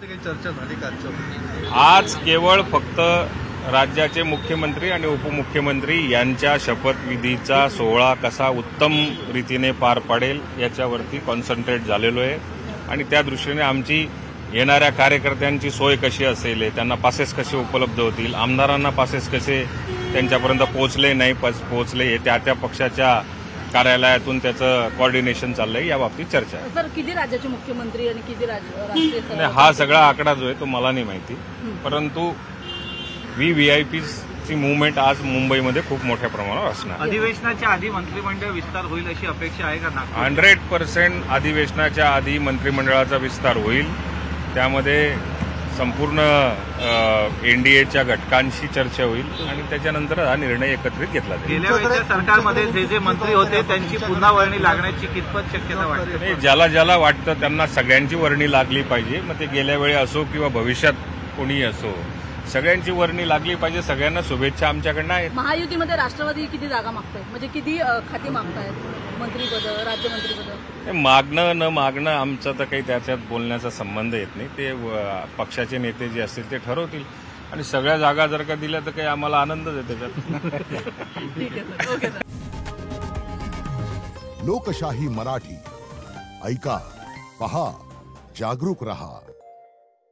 संदर्भात काही चर्चा झाली का आजच्या? आज केवळ फक्त राज्याचे मुख्यमंत्री आणि उपमुख्यमंत्री यांच्या शपथविधीचा सोहळा कसा उत्तम रीतीने पार पाडेल याच्यावरती कॉन्सन्ट्रेट झालेलो आहे आणि त्या दृष्टीने आमची येणाऱ्या कार्यकर्त्यांची सोय कशी असेल, त्यांना पासेस कसे उपलब्ध होतील, आमदारांना पासेस कसे त्यांच्यापर्यंत पोहोचले नाही पोहोचले हे त्या पक्षाच्या कार्यालयातून त्याचं कोऑर्डिनेशन चाललंय, या बाबतीत चर्चा आहे. सर, किती राज्याचे मुख्यमंत्री आणि किती राष्ट्रीय हा सगळा आकडा जो आहे तो मला नाही माहिती, परंतु व्हीआयपीची मुवमेंट आज मुंबईमध्ये खूप मोठ्या प्रमाणावर असणार. अधिवेशनाच्या आधी मंत्रिमंडळ विस्तार होईल अशी अपेक्षा आहे का? 100% अधिवेशनाच्या आधी मंत्रिमंडळाचा विस्तार होईल. त्यामध्ये संपूर्ण एनडीएच्या घटकांशी चर्चा होईल आणि त्याच्यानंतर हा निर्णय एकत्रित घेतला जाईल. गेल्या वेळेच्या सरकारमध्ये जे मंत्री होते त्यांची पुन्हा वर्णी लागण्याची कितपत शक्यता वाटते? ज्याला ज्याला वाटतं त्यांना सगळ्यांची वर्णी लागली पाहिजे. मग ते गेल्या वेळी असो किंवा भविष्यात कोणी असो, सगळ्यांची वर्णी लागली पाहिजे. सगळ्यांना शुभेच्छा आमच्याकडनं आहेत. महायुतीमध्ये राष्ट्रवादी किती जागा मागतायत, म्हणजे किती खाती मागतायत, मंत्रीपद, राज्यमंत्रीपद? मागणं न मागणं आमचं तर काही त्याच्यात बोलण्याचा संबंध येत नाही. ते पक्षाचे नेते जे असतील ते ठरवतील आणि सगळ्या जागा जर का दिल्या तर काही आम्हाला आनंदच आहे त्याच्यात. ठीक आहे सर, ओके सर. लोकशाही मराठी ऐका, पहा, जागरूक रहा.